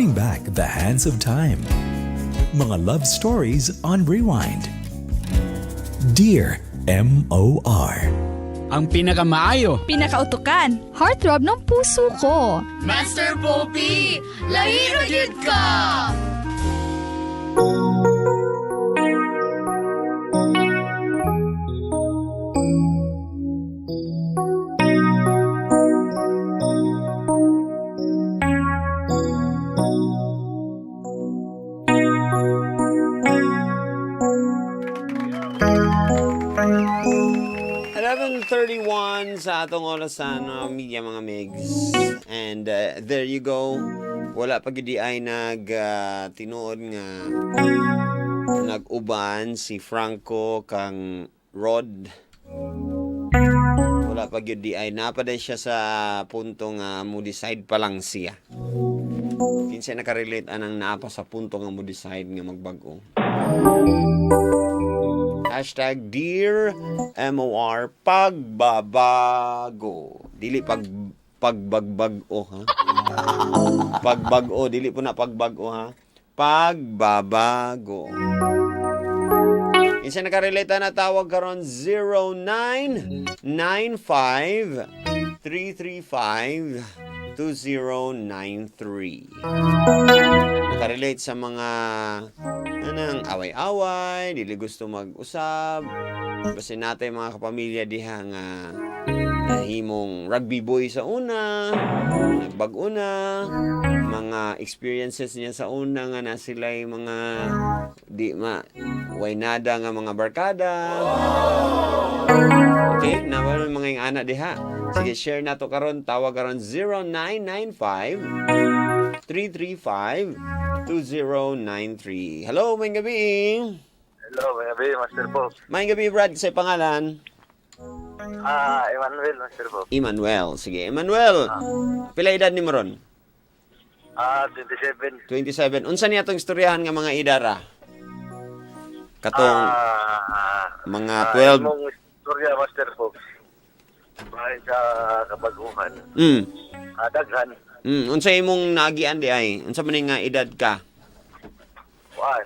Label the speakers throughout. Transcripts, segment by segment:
Speaker 1: Turning back the hands of time. Mga love stories on rewind. Dear M.O.R.
Speaker 2: Ang pinakamaayo.
Speaker 3: Pinakautukan. Heartthrob ng puso ko.
Speaker 4: Master Poppy, lahiro gyud ka!
Speaker 5: Sa atong orasan media mga migs. And there you go. Wala pa gyud ay tinuod nga nag-uban si Franco kang Rod. Wala pa gyud ay napaday siya sa punto nga mo decide pa lang siya. Kinsa nakarelate anang naapa sa punto nga mo decide nga magbag-o. Hashtag Dear MOR Pagbabago. Dili pagbagbago ha. Pagbago, dili po na pagbago ha. Pagbabago. Isa nakarelate na tawag karon 0995-335-2093. Nakarelate sa mga anang away-away, dili gusto mag-usab. Basta natin mga kapamilya diha nga himong rugby boy sa una, nagbag-o na, mga experiences niya sa una nga na sila'y mga way nada nga mga barkada. Okay, nawala mga yung anak diha. Sige, share na to karon, tawag karon 0995-335-2093. Hello, may gabi.
Speaker 6: Hello, may gabi, Master Bob.
Speaker 5: May gabi, Brad, sa pangalan?
Speaker 6: Emmanuel, Master Bob.
Speaker 5: Emmanuel. Sige, Emmanuel. Pila edad ni mo ron?
Speaker 6: 27.
Speaker 5: 27. Unsa niya itong istoryahan nga mga idara? Katong mga 12.
Speaker 6: Imong istorya, Master Bob. Bahay sa kabaguhan. Daghan.
Speaker 5: Unsa imong naagian di ay? Unsa man nga edad ka?
Speaker 6: Why?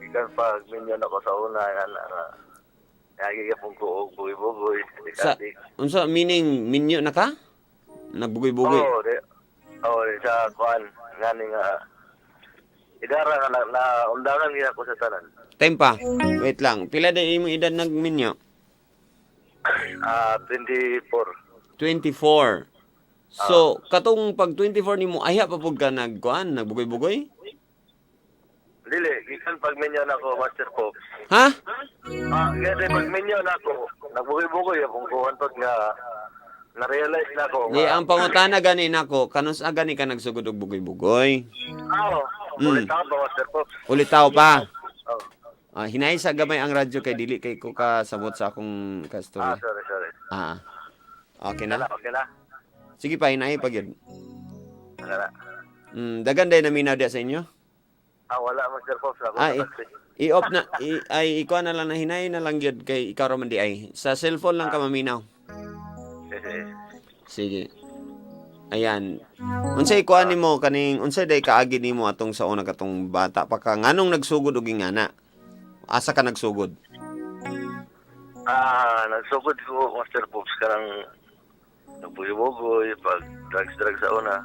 Speaker 6: Ikan pag minyon ako sa una, nagiging pong kuog, bugoy-bugoy.
Speaker 5: Unsa meaning minyo na ka? Nagbugoy-bugoy?
Speaker 6: Oo, sa kuan. Ngani nga, idara nga na undangan niya ako sa tanan.
Speaker 5: Tempa, wait lang. Pila din imong edad nagminyo?
Speaker 6: 24.
Speaker 5: 24. So, katong pag 24 nimo ayha pa pud ka nagbugoy-bugoy?
Speaker 6: Dili, ikan pag minyon ako, Master Pop.
Speaker 5: Ha?
Speaker 6: Kasi pag minyon ako, nagbugoy-bugoy akong kuwantod nga na-realize na ako.
Speaker 5: Di ang pangutana gani nako, kanus gani ka nagsugod og bugoy-bugoy?
Speaker 6: Ulit ako pa, Master Pop.
Speaker 5: Ulitaw pa.
Speaker 6: Oh.
Speaker 5: Hinay sa gamay ang radyo kay dili kay ko kasabot sa akong kastorya.
Speaker 6: Sorry.
Speaker 5: Okay na?
Speaker 6: Okay na.
Speaker 5: Sige pa, hinay pag yun.
Speaker 6: Wala.
Speaker 5: Dagan day na minaw diya sa inyo?
Speaker 6: Wala, Master Pop.
Speaker 5: I-off na, ikuha na lang na hinay na lang yun kay ikaw raman di ay. Sa cellphone lang ka maminaw. Sige. Ayan. Unsay ikuha nimo kaning, unsay day kaagi nimo atong sa una katong bata pa ka nganong nagsugod og ingana? Asa ka nagsugod?
Speaker 6: Nagsugod ko, Master Pop, karang nagbugoy-bugoy, pag drugs sa una.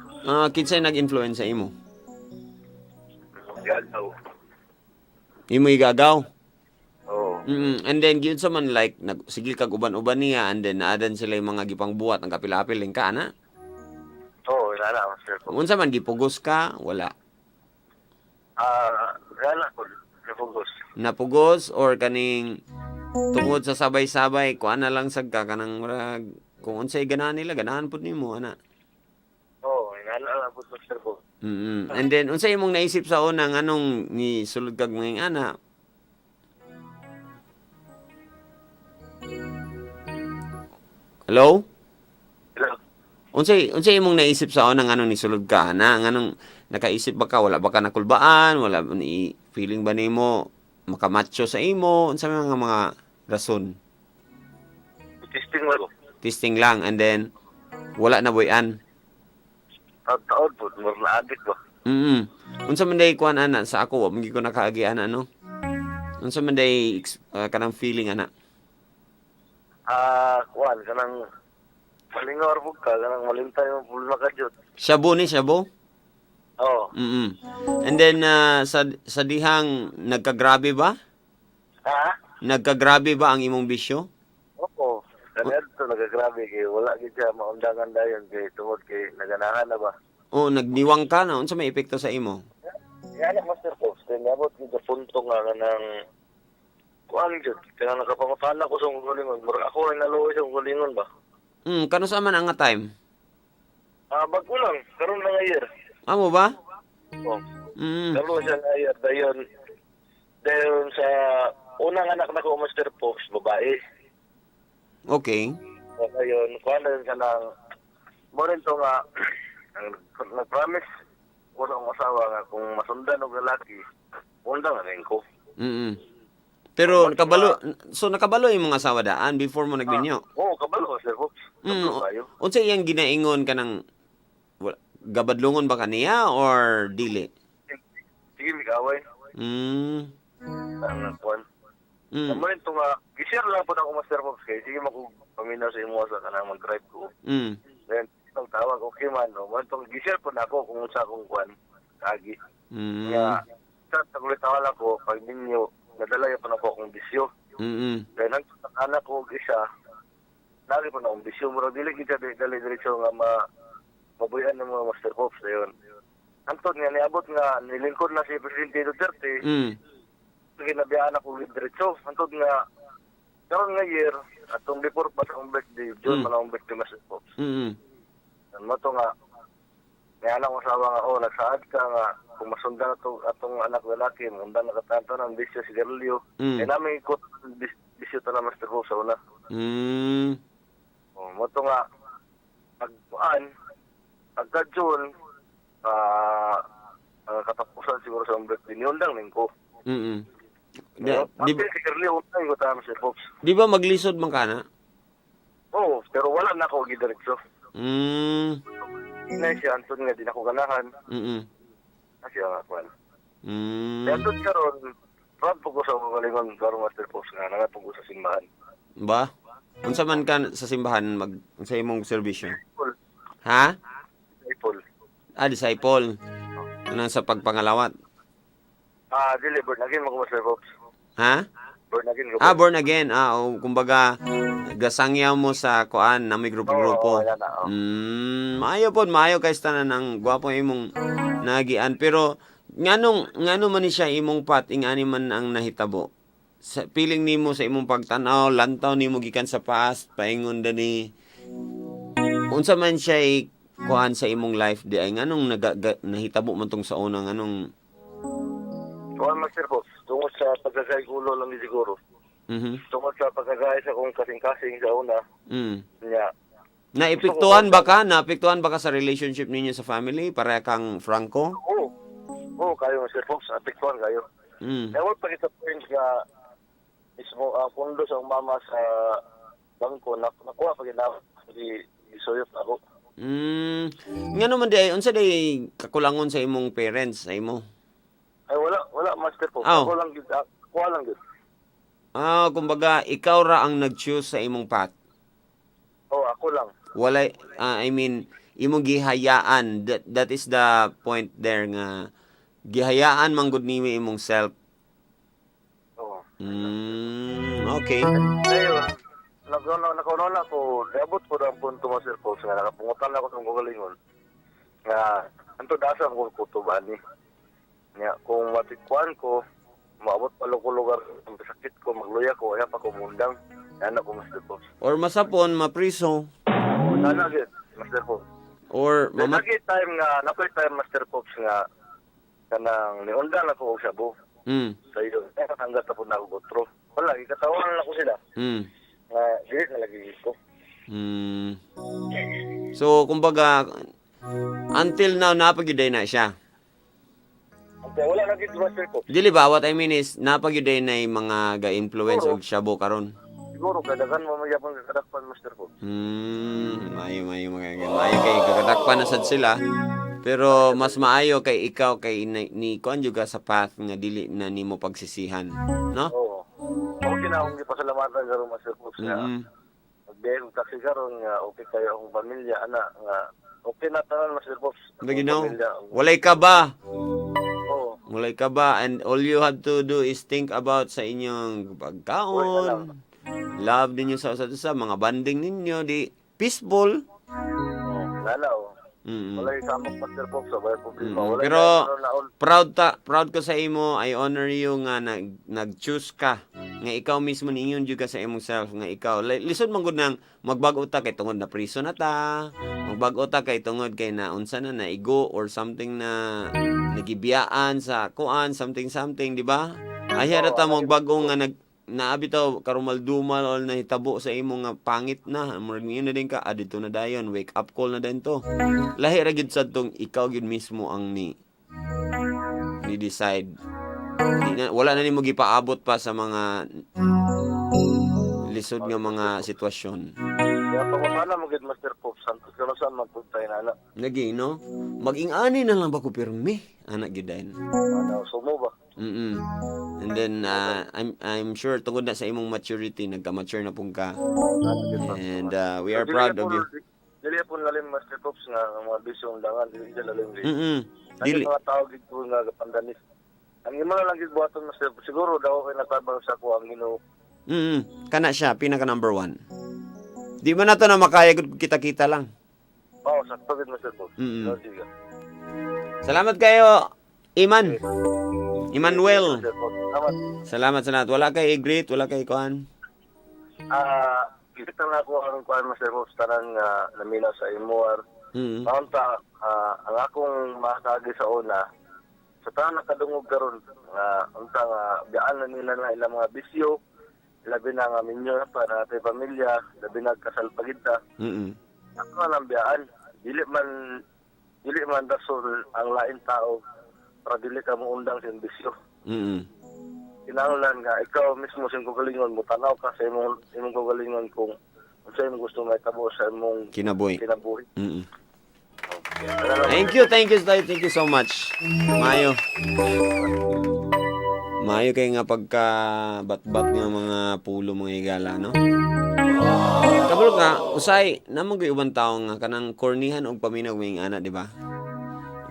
Speaker 5: Kinsay nag-influence sa imo?
Speaker 6: Gagaw.
Speaker 5: Imo igagaw?
Speaker 6: Oo.
Speaker 5: And then gyud sa man like sigil kag uban-uban niya and then naadan sila yung mga gipang buhat ang kapil-apil ling ka ana.
Speaker 6: Oo, inala, Master Pop.
Speaker 5: Unsa man gipugos ka? Wala.
Speaker 6: Inala ko, napugos.
Speaker 5: Napugos or kaning tungod sa sabay-sabay kuan na lang sad ka kanang murag kung unsay ganahan nila ganahan pud nimo ana.
Speaker 6: Oo, inala po, Master Pop.
Speaker 5: And then unsay imong naisip sa una nganong ni sulod kag mga ana? Hello?
Speaker 6: Hello?
Speaker 5: Unsay imong naisip sa una nganong ni sulod ka na nganong nakaisip ba ka wala ba ka nakulbaan wala ni feeling ba nimo makamacho sa imo unsa mga rason?
Speaker 6: Testing lang ko.
Speaker 5: Testing lang and then wala na boyan.
Speaker 6: Taon po, more na adik ba?
Speaker 5: Unsa man day kuan ana sa ako, wa ko nakaagian ano. Unsa man day kanang feeling ana.
Speaker 6: Kuan kanang malingor pug ka kanang malintay mo pulma ka jud.
Speaker 5: Shabu ni shabu?
Speaker 6: Oo.
Speaker 5: And then sa dihang nagkagrabe ba?
Speaker 6: Ha?
Speaker 5: Nagkagrabe ba ang imong bisyo?
Speaker 6: Oo. Kanel to nagagrabe kay wala gid siya maundangan dayon kay tungod kay naganahan na ba.
Speaker 5: O nagniwang ka na unsa may epekto sa imo?
Speaker 6: Yan ang Master Pops, kaya nabot yung punto nga ng kuhaan dyan. Kaya nakapangutana ko sa gulingon. Mura ako ay naluwi sa gulingon ba?
Speaker 5: Kano sa man ang nga time?
Speaker 6: Bago lang, karoon na nga year.
Speaker 5: Amo ba?
Speaker 6: Oh.
Speaker 5: Mm.
Speaker 6: Karoon siya nga year. Dayon sa unang anak na ko, Master Pops, babae.
Speaker 5: Okay.
Speaker 6: So, ngayon, kuhaan na rin siya ng, mo rin to nga, nag-promise ko ng asawa nga kung masundan ng lalaki, undang na rin ko.
Speaker 5: Pero nakabalo yung mga asawa daan before mo nagbinyo.
Speaker 6: Oo, kabalo, Master Pops. Kabalo kayo.
Speaker 5: Unsa iyang ginaingon ka ng gabadlungon ba kaniya or dili?
Speaker 6: Sige, may kaway. Ang kuhaan. Naman ito nga, gisir lang po na ako Master Pops kay sige paminaw sa imo sa kanang mag-drive ko. Then, itong tawag, okay man, no? Man itong gisir po na ako kung sa akong kuhan, kagi. Kaya, sa tagulit awala ko, pag ninyo, nadala pa na po akong bisyo. Kaya anak ko isa, lagi po na akong bisyo. Murag dili kita dali-diretso nga mabuyan ng mga Master Pops na yun. Antod nga, niabot nga, nilingkod na si Presidente Duterte, ginabiyaan ako diretso. Antod nga, karon nga year, atong before pa sa akong birthday, June man akong birthday Master Pops. Ano to nga, may anak ko asawa nga, nagsaad ka nga, kung masundan atong anak lalaki, mundan nakatanto ng bisyo si Garlio. Kaya namin ikot bisyo ta na Master Pops sa una. Mo to nga, pagka-June, katapusan siguro sa akong birthday, niundang ning ko. Si Garlio, unang ko ta Master Pops.
Speaker 5: Di ba maglisod man ka na?
Speaker 6: Oo, pero wala na ako gidiretso. Inay siya, antod nga, di na ako ganahan. Kasi nga, kwan. Kaya antod karon, proud po ko sa magalingon karong Master Pops nga, nangatong ko sa simbahan.
Speaker 5: Ba? Unsa man ka sa simbahan sa imong serbisyo?
Speaker 6: Disciple.
Speaker 5: Ha?
Speaker 6: Disciple.
Speaker 5: Disciple. Ano sa pagpangalawat?
Speaker 6: Delivered na gin, Master Pops.
Speaker 5: Ha?
Speaker 6: Born again.
Speaker 5: Born again. Kumbaga, gasangyaw mo sa kuan na may grupo-grupo. Maayo po, maayo kay tanan ng gwapo imong nagian. Pero, ngano man ni siya imong pat, ingani man ang nahitabo. Sa piling nimo sa imong pagtanaw, lantaw nimo gikan sa past, paingon dani. Unsa man siya kuan sa imong life di ay nganong nahitabo man tong sa unang anong
Speaker 6: Kuan Master Pops, tungkol sa pagkagay ulo lang ni siguro. Tungkol sa pagkagay sa kung kasing-kasing sa una.
Speaker 5: Naapektuhan ba ka sa relationship ninyo sa family? Para kang Franco?
Speaker 6: Oo, kayo Master Pops, apektuhan kayo. Ewan pa kita point nga mismo ang pundo sa mama sa bangko, nakuha pa ginawa. Isuyot ako.
Speaker 5: Ngano man di, unsa di kakulangon sa imong parents, sa imo?
Speaker 6: Ay, wala Master Pops. Ako lang gid, kuha lang gid.
Speaker 5: Kumbaga, ikaw ra ang nag-choose sa imong path.
Speaker 6: Ako lang.
Speaker 5: Wala, imong gihayaan. That is the point there nga, gihayaan man gud nimo imong self. Okay.
Speaker 6: Ayun, nakauna ko, abot ko ang punto Master Pops nga nakapungutan ako sa gugalingon. Nga, anto dasang ko kutuban ni. Nga, kung matikwan ko, maabot pa lugar, ang sakit ko, magluya ko, kaya pa kumundang, yan ako, Master Pops.
Speaker 5: Or masapon, mapriso.
Speaker 6: Sana agad, Master Pops.
Speaker 5: Or
Speaker 6: napoy time, Master Pops nga, kanang niundang ako og shabu. Sa iyo, hanggat na po na ako gotro. Wala, ikatawan na ko sila. Dilit na lagi ko.
Speaker 5: So, kumbaga, until now, napagyuday na siya.
Speaker 6: Okay, wala na gito Master Pops.
Speaker 5: Dili ba, what I mean is, napagyuday na yung mga ga-influence og shabu karon.
Speaker 6: Siguro, kadagan mo magyapon kakadakpan Master Pops.
Speaker 5: Mayo kay kakadakpan na sad sila. Pero mas maayo kay ikaw kay ni kuan juga sa path nga dili na nimo pagsisihan, no?
Speaker 6: Oo. Okay na akong gipasalamatan karon Master Pops nga. Magbiyahe og taxi karon nga okay kayo akong pamilya ana nga okay na tanan Master Pops.
Speaker 5: Lagi no.
Speaker 6: Pamilya.
Speaker 5: Walay ka ba?
Speaker 6: Oo.
Speaker 5: Walay ka ba? And all you have to do is think about sa inyong pagkaon. Love ninyo sa usa sa mga banding ninyo di peaceful.
Speaker 6: Lalaw.
Speaker 5: Mm-mm.
Speaker 6: Wala isamok Master Pops sa bay problema.
Speaker 5: Mm-mm.
Speaker 6: Wala
Speaker 5: Pero
Speaker 6: naon.
Speaker 5: proud ko sa imo. I honor you nga nag-choose ka nga ikaw mismo ningon jud ka sa imong self nga ikaw lisod man gud nang magbag-o ta kay tungod na priso na ta, magbag-o ta kay tungod kay naunsa na naigo or something na nagibiyaan sa kuan something di ba? Ahya ra ta magbag-o nga naabi taw karumaldumal o nahitabo sa imo nga pangit na murag niyo na din ka adito na dayon wake up call na din to. Lahi ra gyud sadtong ikaw gyud mismo ang ni decide. Wala na nimo gipaabot pa sa mga lisod nga mga sitwasyon.
Speaker 6: Kaya pagmana mo gid Master Pops santos karon saan magpuntay na ana.
Speaker 5: Lagi no? Maging-ani na lang ba ko pirmi anak gyud dayon.
Speaker 6: Ano sumo ba?
Speaker 5: And then I'm sure tungod na sa imong maturity nagka-mature na pung ka. And we are proud of you.
Speaker 6: Dili po lalim Master Pops nga ang mga bisyong langan dili lalim.
Speaker 5: Dili.
Speaker 6: Dili mga tao gid po nga pandanis. Ang imo lang gid buhaton Master Pops siguro daw kay natabang sa ko ang Ginoo.
Speaker 5: Kana siya pinaka number 1. Di ba nato na makaya gud kita-kita lang.
Speaker 6: Oo, sakto gid Master Pops. Sige.
Speaker 5: Salamat kayo, Iman. Emmanuel.
Speaker 6: Master Pops. Salamat.
Speaker 5: Salamat. Wala kay greet, wala kay kuan.
Speaker 6: Kita na ako ang kuan Master Pops tanan nga naminaw sa imo. Maunta ang akong masagi sa una sa tanan nakadungog karon nga unta nga biyaan na nila na ilang mga bisyo labi na nga minyo para natay pamilya labi na kasal pagita. Ako nang biyaan dili man dasol ang lain tao para dili ka mo undang sa bisyo. Kinahanglan nga ikaw mismo sa imong kagalingon mo tanaw ka sa imong kagalingon kung unsa imong gusto mahitabo sa imong
Speaker 5: Kinabuhi.
Speaker 6: Okay.
Speaker 5: Thank you so much. Mayo kay nga pagka bat-bat nga mga pulo mga higala, no? Kabulog nga, usay, namang gayuban tao nga kanang kornihan og paminaw wing ana, di ba?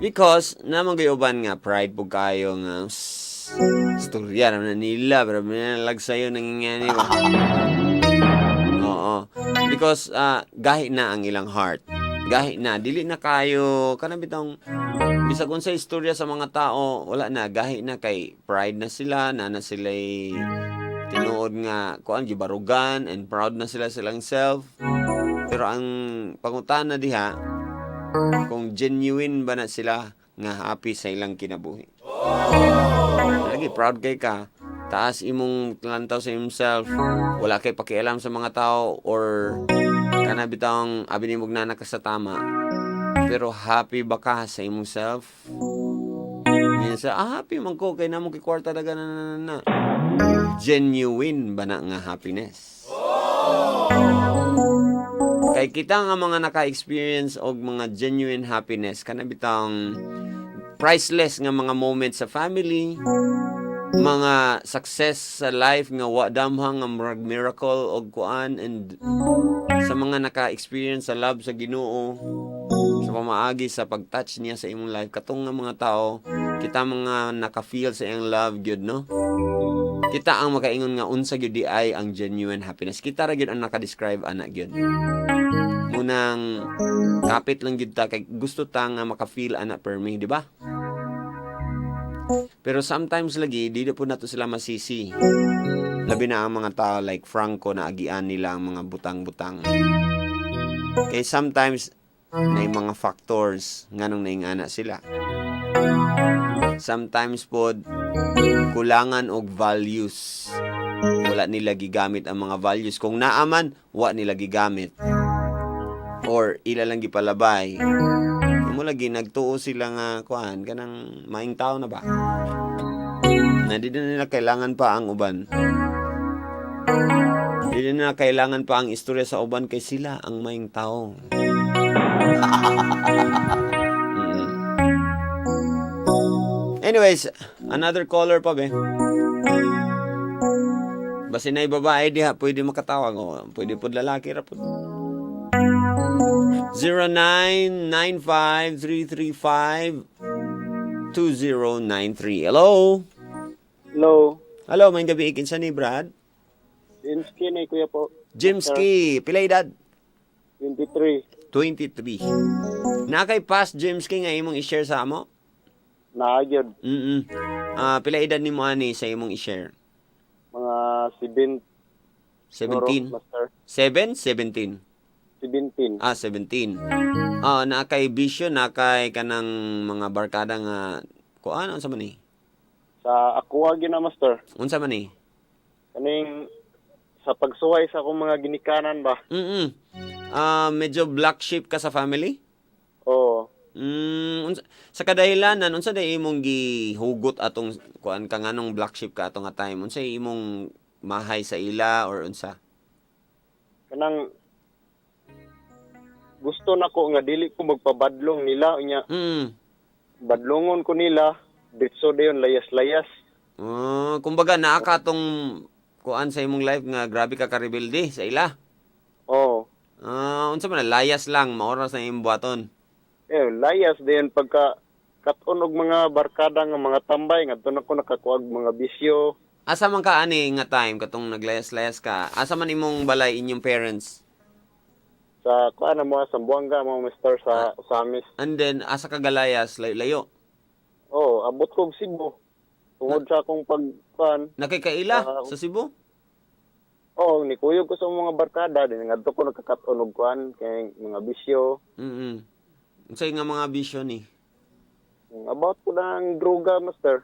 Speaker 5: Because, namang gayuban nga, pride po kayo nga, storya naman na nila, pero minalag sa'yo nangyayari ba? Oo. Because, gahi na ang ilang heart. Gahi na, dili na kayo, kanang bitang, bisag kung sa istorya sa mga tao, wala na, gahi na kay pride na sila, na sila'y tinuod nga, kuan gibarugan, and proud na silang self. Pero ang pangutan na diha, kung genuine ba na sila nga happy sa ilang kinabuhi. Lagi, proud kay ka, taas imong lantaw sa himself, wala kay pakialam sa mga tao, or kana bitang abi ni mugna ka sa tama. Pero happy ba ka sa imong self? Minsan, happy man ko kay namo kay kwarta daga na. Genuine ba na nga happiness? Kay kita nga mga naka-experience og mga genuine happiness kana bitang priceless nga mga moments sa family, mga success sa life nga wa damhang nga miracle og kuan, and sa mga naka-experience sa love sa Ginoo, sa pamaagi sa pag-touch niya sa imong life, katong nga mga tao, kita mga naka-feel sa iyang love gyud, no? Kita ang makaingon nga unsa gyud di ay ang genuine happiness. Kita ra gyud ang naka-describe ana gyud. Munang kapit lang gyud ta kay gusto ta nga maka-feel ana permi, di ba? Pero sometimes lagi di po nato sila masisi. Labi na ang mga tao like Franco na agian nila ang mga butang-butang. Kay sometimes na mga factors nganong naingana sila. Sometimes po kulangan og values. Wala nila gigamit ang mga values. Kung naaman, wa nila gigamit. Or ila lang gipalabay. Mo lagi nagtuo sila nga kuan kanang maing tao na ba? Na di na nila kailangan pa ang uban. Di na nila kailangan pa ang istorya sa uban kay sila ang maing tao. Anyways, another caller pa be. Basi na babae diha, pwede makatawag o pwede pod lalaki ra pod. 0995-335-2093. Hello?
Speaker 6: Hello.
Speaker 5: Hello, may gabi ikin sa ni Brad.
Speaker 6: Jimski ni kuya po.
Speaker 5: Jimski, pila edad?
Speaker 6: 23.
Speaker 5: 23. Nakay past Jimski nga imong i-share sa amo?
Speaker 6: Nagyod.
Speaker 5: Pila edad ni mo ani sa imong i-share?
Speaker 6: Mga
Speaker 5: 17?
Speaker 6: Master.
Speaker 5: 7? 17?
Speaker 6: 17.
Speaker 5: 17. Nakay bisyo, nakay kanang mga barkada nga kuan unsa man ni?
Speaker 6: Sa Aqua na Master.
Speaker 5: Unsa man ni?
Speaker 6: Kaning sa pagsuway sa akong mga ginikanan ba?
Speaker 5: Medyo black sheep ka sa family?
Speaker 6: Oo.
Speaker 5: Sa kadahilanan unsa day imong gihugot atong kuan ka nganong black sheep ka atong nga time? Unsa imong mahay sa ila or unsa?
Speaker 6: Kanang gusto na ko nga dili ko magpabadlong nila unya. Badlongon ko nila ditso dayon layas-layas.
Speaker 5: Kumbaga naa ka tong kuan sa imong life nga grabe ka rebelde sa ila.
Speaker 6: Oo.
Speaker 5: Unsa man layas lang maoras na imong buhaton.
Speaker 6: Layas din pagka katon og mga barkada nga mga tambay nga doon ako nakakuag mga bisyo.
Speaker 5: Asa man ka ani nga time katong naglayas-layas ka? Asa man imong balay inyong parents?
Speaker 6: Sa kuan mo sa Buanga mo Mr. sa Samis.
Speaker 5: And then asa ka galayas layo?
Speaker 6: Oh, abot ko og Cebu. Tungod sa akong pagkuan.
Speaker 5: Nakikaila sa Cebu?
Speaker 6: Oh, nikuyog ko sa mga barkada din ngadto ko nakakaton og kuan kay mga bisyo.
Speaker 5: Unsa nga mga bisyo ni?
Speaker 6: About ko ng droga, Master.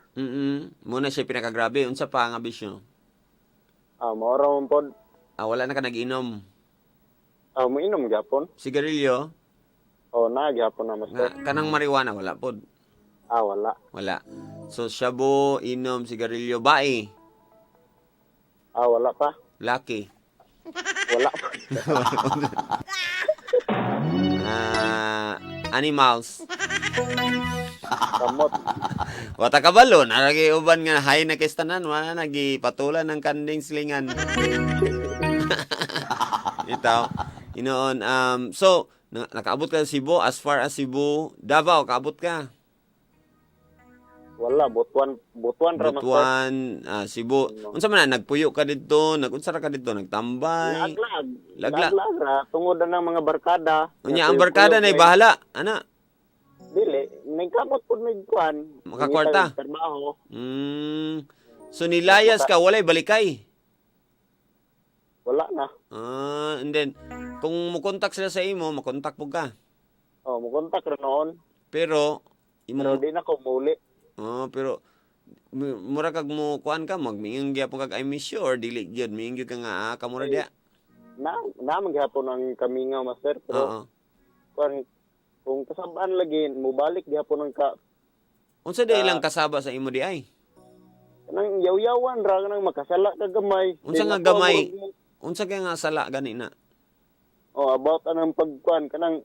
Speaker 5: Muna siya pinakagrabe. Unsa pa nga bisyo?
Speaker 6: Maura mo pod.
Speaker 5: Wala na ka nag-inom.
Speaker 6: Mainom gyapon.
Speaker 5: Sigarilyo?
Speaker 6: Gyapon na, Master.
Speaker 5: Kanang marijuana wala pod.
Speaker 6: Wala.
Speaker 5: Wala. So shabu, inom, sigarilyo, bae.
Speaker 6: Wala pa.
Speaker 5: Laki.
Speaker 6: Wala pa.
Speaker 5: Animals.
Speaker 6: Kamot.
Speaker 5: Wata kabalo, naragi uban nga hay na kistanan, wala nagipatulan ng kanding slingan. Itaw. Inoon, so, nakaabot ka sa Cebu, as far as Cebu, Davao, kaabot ka?
Speaker 6: Wala, Butuan ra, Master.
Speaker 5: Butuan, Cebu. Unsa man na, nagpuyo ka dito, unsa ra ka dito, nagtambay.
Speaker 6: Laglag ra, tungod na ng mga barkada.
Speaker 5: Unya, ang barkada na bahala, ana.
Speaker 6: Dili, nagkamot po nagkuan.
Speaker 5: Makakwarta.
Speaker 6: Trabaho.
Speaker 5: So nilayas ka, walay balikay.
Speaker 6: Wala na.
Speaker 5: And then, kung mukontak sila sa imo, makontak po ka.
Speaker 6: Mukontak ra noon.
Speaker 5: Pero
Speaker 6: di na ko muli.
Speaker 5: Pero mura kag mo kuan ka, magmingon gyapon kag I miss you or dili gyud mingon ka nga kamura dia.
Speaker 6: Na magyapon ang kamingaw, Master, pero kung kasabaan lagi mo balik gyapon ang ka.
Speaker 5: Unsa day lang kasaba sa imo di ay?
Speaker 6: Kanang yaw-yawan ra kanang makasala ka gamay.
Speaker 5: Unsa nga gamay? Unsa kay nga sala gani na?
Speaker 6: About anang pagkuan kanang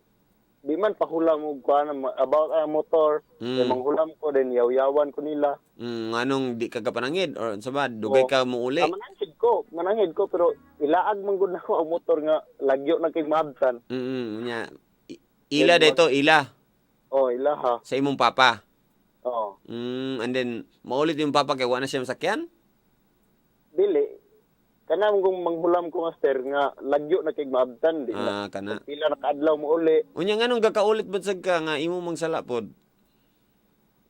Speaker 6: di man pahula mo kuan about ang motor. Kay manghulam ko din yaw-yawan ko nila.
Speaker 5: Nganong di ka kapanangid or unsa ba dugay ka mo uli?
Speaker 6: Manangid ko pero ilaag man gud nako ang motor nga lagyo na kay maabsan.
Speaker 5: Nya ila dito, ila.
Speaker 6: Ila ha.
Speaker 5: Sa imong papa.
Speaker 6: And
Speaker 5: then maulit yung papa kay wala na siya masakyan?
Speaker 6: Dili. Kana kung manghulam ko, Master, nga lagyo na kay maabtan di na.
Speaker 5: Kana.
Speaker 6: Pila na kaadlaw mo uli.
Speaker 5: Unya nganong gakaulit badsag ka nga imo mang sala pod?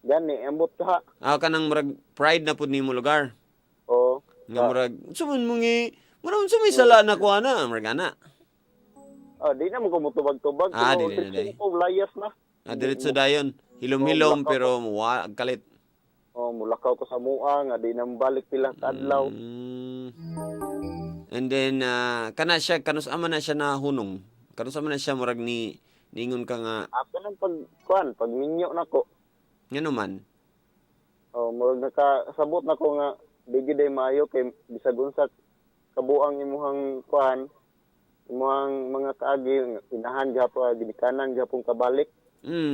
Speaker 6: Gani ambot ka.
Speaker 5: Kanang murag pride na pod nimo lugar. Nga murag suman mo ngi, murag unsa may sala na ko ana, murag ana.
Speaker 6: Di na mo ko mutubag-tubag.
Speaker 5: Dili.
Speaker 6: Layas na.
Speaker 5: Diretso dayon. Hilom-hilom pero muwag kalit.
Speaker 6: Mulakaw ko sa mua nga di na balik pila kadlaw.
Speaker 5: And then kana siya kanus ama na siya na hunong. Kanus ama na siya murag ningon ka nga.
Speaker 6: Ako nang pag minyo nako.
Speaker 5: Ngano man?
Speaker 6: Murag nakasabot nako nga di gyud maayo kay bisag unsa kabuang imuhang kuan. Imuhang mga kaagi inahan gyapon ginikanan gyapon kabalik.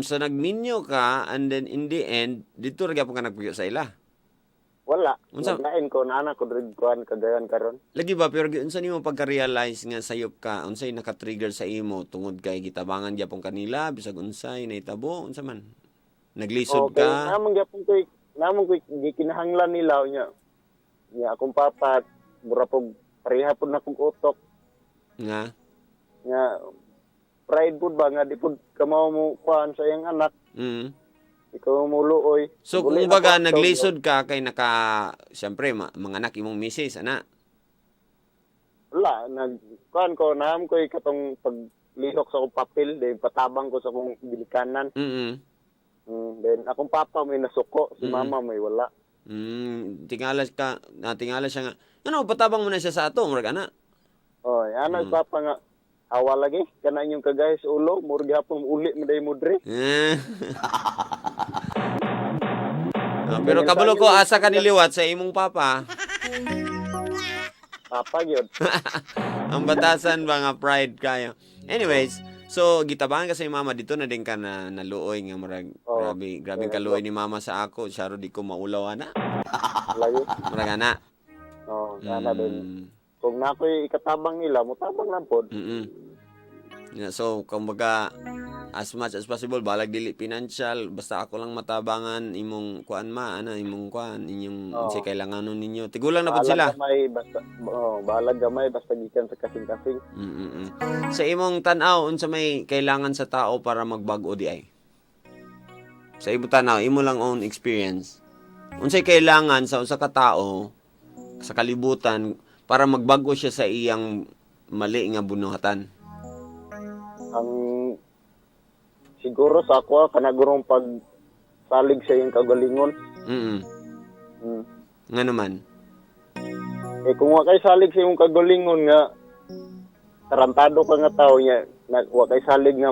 Speaker 5: So nagminyo ka and then in the end dito ra gyapon ka nagpuyo sa ila.
Speaker 7: Wala.
Speaker 5: Unsa?
Speaker 7: Naglain ko na anak ko rin kuhan kagayan karon.
Speaker 5: Lagi ba pero unsa nimo pagka-realize nga sayop ka unsay naka-trigger sa imo tungod kay gitabangan gyapon kanila bisag unsay nahitabo unsa man? Naglisod
Speaker 7: Okay,
Speaker 5: ka?
Speaker 7: namang ko gikinahanglan nila nya. Nya akong papa mura pog pareha pud na kong utok.
Speaker 5: Nga.
Speaker 7: Nya pride pud ba nga di pud kamaw mo kuhan sa iyang anak.
Speaker 5: Mm.
Speaker 7: Ikaw mo luoy.
Speaker 5: So
Speaker 7: Buli
Speaker 5: kung baga
Speaker 7: na ko,
Speaker 5: naglisod ka kay siyempre manganak imong misis ana.
Speaker 7: Wala, kuhan ko naam ko katong paglihok sa akong papel, then patabang ko sa akong bilikanan.
Speaker 5: Mm.
Speaker 7: Then akong papa may nasuko, si mama may wala.
Speaker 5: Tingala siya nga. Ano patabang mo na siya sa ato murag ana.
Speaker 7: Oh, ana papa nga awa lagi kana inyong kagay sa ulo, murag hapon uli mo day mudre.
Speaker 5: Pero kabalo ko asa ka niliwat sa imong papa.
Speaker 7: Papa gyud.
Speaker 5: Ang batasan ba nga pride kayo. Anyways, so gitabangan ka sa mama dito na din ka na naluoy nga murag grabe kaluoy ni mama sa ako. Syaro di ko maulaw ana.
Speaker 7: Lagi.
Speaker 5: Murag ana.
Speaker 7: Oh, ana din. Kung nakoy ikatabang nila, mutabang lang pod.
Speaker 5: Yeah, so kumbaga as much as possible balag dili financial basta ako lang matabangan imong kuan imong kuan inyong unsay kailanganon ninyo tigulang na pud sila
Speaker 7: balag gamay basta gikan sa kasing-kasing.
Speaker 5: Sa imong tan-aw unsa may kailangan sa tao para magbag-o di ay sa imong tan-aw imo lang own experience unsay kailangan sa usa ka tao sa kalibutan para magbag-o siya sa iyang mali nga bunuhatan.
Speaker 7: Ang siguro sa ako kanagurong pag salig sa iyong kagalingon.
Speaker 5: Nga naman.
Speaker 7: Kung wa kay salig sa iyong kagalingon nga tarantado ka nga tao nya, wa kay salig nga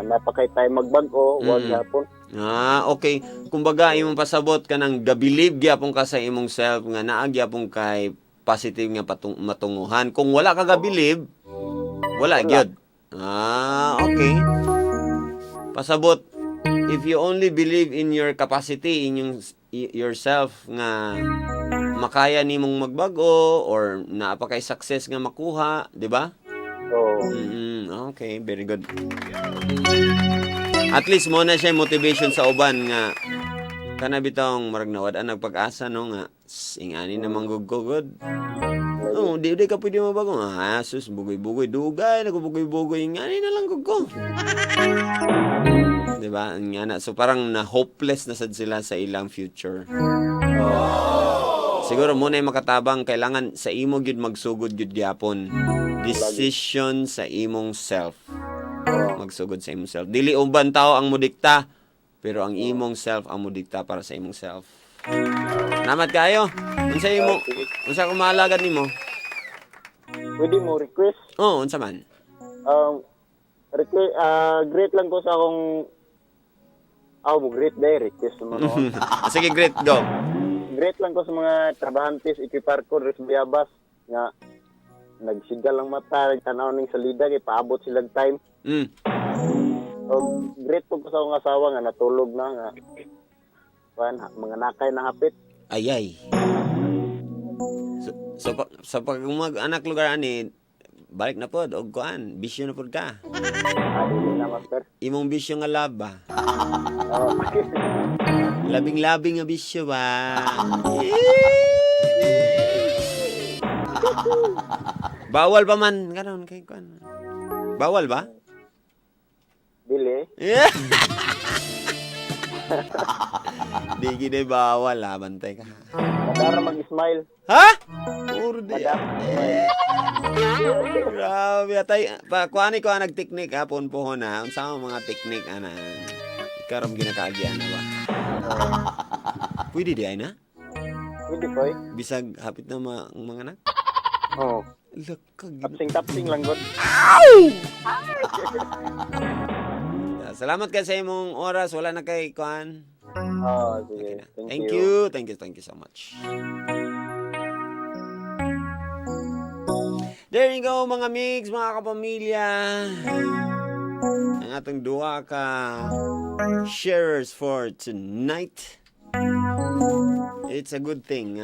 Speaker 7: napakay tayo magbag-o, wag hapon.
Speaker 5: Okay. Kumbaga imong pasabot ka ng gabilib gyapon ka sa imong self nga naa gyapon kay positive nga matunguhan. Kung wala ka gabilib, wala gyud. Okay. Pasabot, if you only believe in your capacity, in yourself nga makaya nimong magbago or naapakay success nga makuha, di ba? Okay, very good. At least mo na siya motivation sa uban nga kana bitong marag nawad ang nagpag-asa no nga ingani na manggugugod. Di ka pwede mabago. Sus, bugoy-bugoy. Dugay, nagbugoy-bugoy. Ngani na lang ko. Diba? So, parang na-hopeless na sad sila sa ilang future. Siguro muna yung makatabang, kailangan sa imo gyud magsugod gyud gyapon. Decision sa imong self. Magsugod sa imong self. Dili uban tao ang mudikta, pero ang imong self ang mudikta para sa imong self. Salamat kayo. Unsa ko maalagad nimo?
Speaker 7: Pwede mo request?
Speaker 5: Unsa man?
Speaker 7: Great lang ko sa akong mo great day request naman.
Speaker 5: Sige, great, go.
Speaker 7: Great lang ko sa mga trabahantes ikipar ko res Bayabas nga nagsigal ang mata, tanaw ning salida kay paabot silang time. Great po ko sa akong asawa nga natulog na nga mga nakay na hapit.
Speaker 5: Ayay. So pag mag-anak lugar ani, balik na pod og kuan, bisyo na pod ka.
Speaker 7: Dili na master.
Speaker 5: Imong bisyo nga laba. Labing-labing nga bisyo ba. Bawal ba man karon kay kuan? Bawal ba?
Speaker 7: Dili.
Speaker 5: Di gid bawal ha, bantay ka.
Speaker 7: Madara mag-smile.
Speaker 5: Ha? Urde. Grabe atay kuani ko nagteknik hapon po na. Unsa mga teknik ana? Karam ginakaagyan na ba? Pwede di ay na?
Speaker 7: Pwede koy.
Speaker 5: Bisag hapit na mga anak?
Speaker 7: Oo.
Speaker 5: Lakag.
Speaker 7: Tapsing lang gud.
Speaker 5: Salamat kayo sa imong oras. Wala na kay kuan.
Speaker 7: Sige.
Speaker 5: Okay. Thank you so much. There you go mga mix, mga kapamilya. ang atong duha ka sharers for tonight. It's a good thing.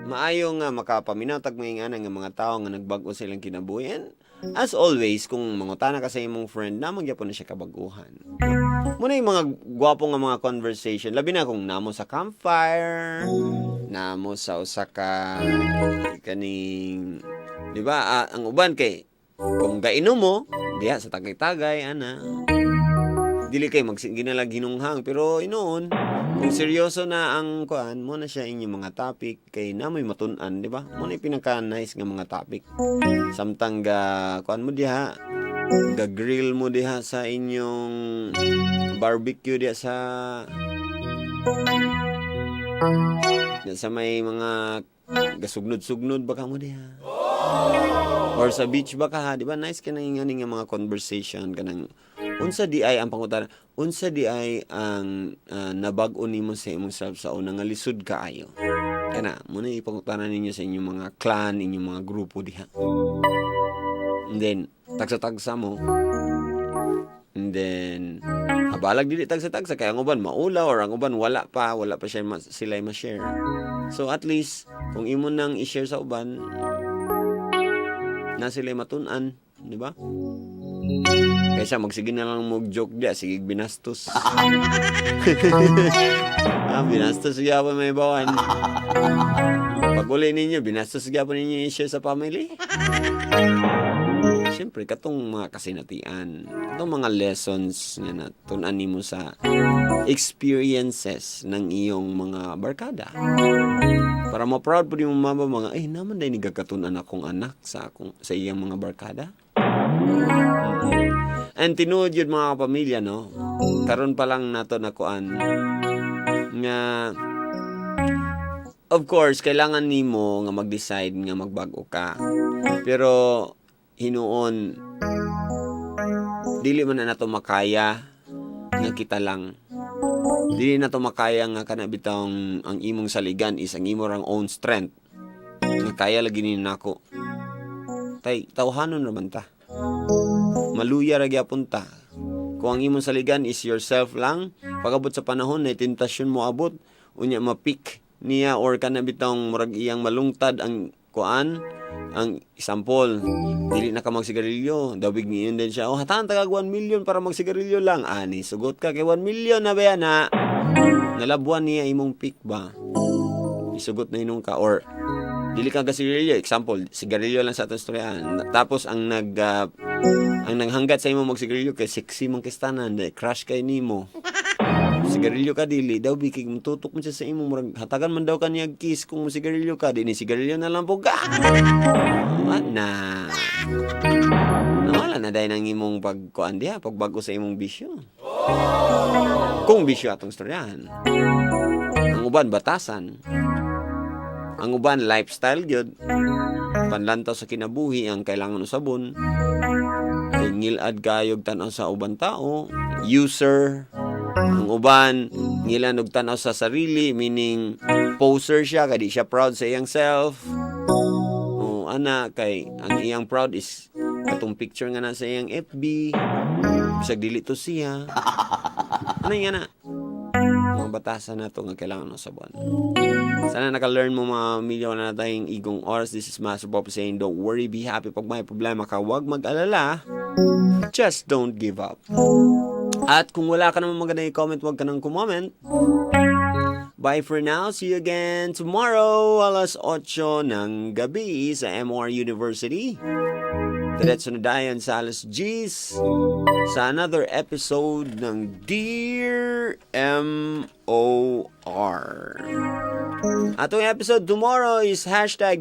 Speaker 5: Maayo nga makapaminatag mga nga mga tao nga nagbag-o silang kinabuhi. As always, kung mangutana ka sa imong friend, namang gyapon na siya kabaguhan. Muna yung mga gwapo nga mga conversation, labi na kung namo sa campfire, namo sa usa ka kaning, di ba, ang uban kay kung gainom mo diha sa tagay-tagay ana, dili kay ginalag hinunghang, pero inoon kung seryoso na ang kuan mo na siya inyong mga topic kay namoy matun-an, di ba? Mo na pinaka nice nga mga topic. Samtang kuan mo diha, ga-grill mo diha sa inyong barbecue diha sa may mga gasugnod-sugnod baka mo diha. Or sa beach baka ha, di ba? Nice ka na nga mga conversation kanang unsa di ay ang pangutana, unsa di ay ang nabag-o nimo sa imong self sa una nga lisod kaayo. Kana mo na ipangutana ninyo sa inyong mga clan, inyong mga grupo diha. And then tagsa-tagsa mo. And then habalag dili tagsa-tagsa kay ang uban maula or ang uban wala pa siya sila ma-share. So at least kung imo nang i-share sa uban na sila matun-an, di ba? Kaysa magsige na lang mag-joke dia, sige binastos. Binastos gyapon may bawan. Pag uli ninyo, binastos gyapon ninyo i-share sa family. Siyempre, katong mga kasinatian, katong mga lessons nga natun-an nimo sa experiences ng iyong mga barkada. Para ma-proud po yung mama mga, naman dahil nagkakatunan akong anak sa iyang mga barkada. And tinuod yun mga kapamilya, no? Karon pa lang nato nakuan nga of course kailangan nimo nga mag-decide nga magbago ka. Pero hinuon dili man na nato makaya nga kita lang. Dili na to makaya nga kana bitang ang imong saligan is ang imong own strength. Nga kaya lagi ni nako. Tay tawhanon naman ta. Maluya ra gyapon ta. Kung ang imong saligan is yourself lang, pagabot sa panahon na tentasyon mo abot, unya mapik niya or kana bitang murag iyang malungtad ang kuan, ang example, dili na ka magsigarilyo, dawig niyon din siya, hatan tagag 1 million para magsigarilyo lang. Ani, sugot ka kay 1 million na ba na? Nalabuan niya imong pick ba? Isugot na inong ka or dili ka gasigarilyo, example, sigarilyo lang sa atong storyahan. Tapos ang nanghanggat sa imo magsigarilyo kay sexy mong kistanan, crush kay nimo. Sigarilyo ka dili daw bikig mututok mo siya sa imo murag hatagan man daw kaniya kiss kung sigarilyo ka di ni sigarilyo na lang po ka. Nawala na dahil ng imong pagkuan diha pagbago sa imong bisyo. Kung bisyo atong storyahan. Ang uban batasan. Ang uban lifestyle gyud. Panlantaw sa kinabuhi ang kailangan usabon. Ngilad kayog tan-aw sa uban tao, user. Ang uban ngilan og tan-aw sa sarili, meaning poser siya kay di siya proud sa iyang self. Ana kay ang iyang proud is atong picture nga na sa iyang FB. Bisag dili to siya. Ano nga na? Mga batasan na to nga kailangan usabon. Sana naka-learn mo mga milyon na tayong igong oras. This is Master Pop saying, don't worry, be happy. Pag may problema ka, huwag mag-alala. Just don't give up. At kung wala ka naman maganda i-comment, huwag ka nang kumcomment. Bye for now. See you again tomorrow, alas 8 ng gabi sa MOR University. Diretso na dayon sa alas G's sa another episode ng Dear MOR. Atong episode tomorrow is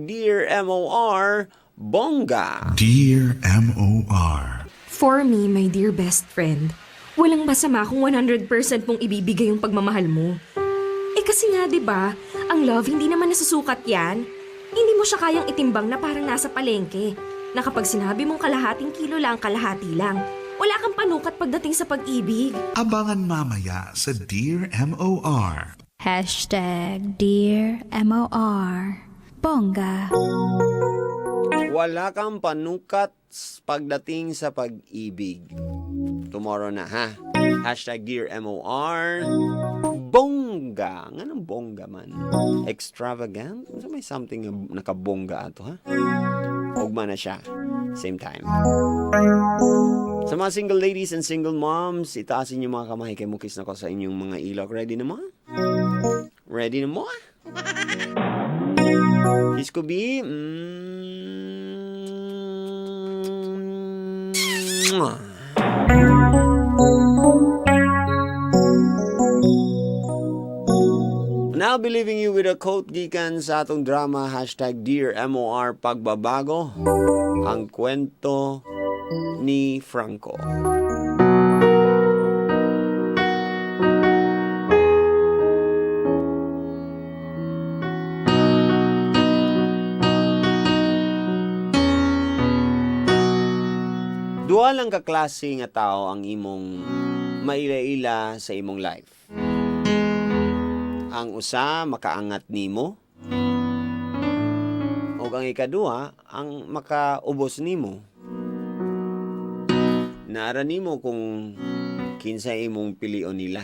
Speaker 5: #Dear MOR Bongga.
Speaker 1: Dear MOR.
Speaker 8: For me, my dear best friend, walang masama kung 100% mong ibibigay yung pagmamahal mo. Kasi nga 'di ba, ang love hindi naman nasusukat 'yan. Hindi mo siya kayang itimbang na parang nasa palengke. Na kapag sinabi mong kalahating kilo lang, kalahati lang. Wala kang panukat pagdating sa pag-ibig.
Speaker 1: Abangan mamaya sa Dear MOR.
Speaker 3: #Dear MOR Bongga.
Speaker 5: wala kang panukat pagdating sa pag-ibig. Tomorrow na, ha? Hashtag Dear MOR. Bongga. Nga nang bongga man? Extravagant? May something na nakabongga ato, ha? Ugma na siya. Same time. Sa mga single ladies and single moms, itaasin yung mga kamay kay mukis na ko sa inyong mga ilog. Ready na mo? Ready na mo? This could be... Now, I'll be leaving you with a quote gikan sa atong drama, hashtag Dear MOR Pagbabago, ang kwento ni Franco. Duha lang kaklase nga tao ang imong maila-ila sa imong life. Ang usa makaangat nimo, o ang ikaduha ang makaubos nimo. Naara nimo kung kinsa imong pilion nila.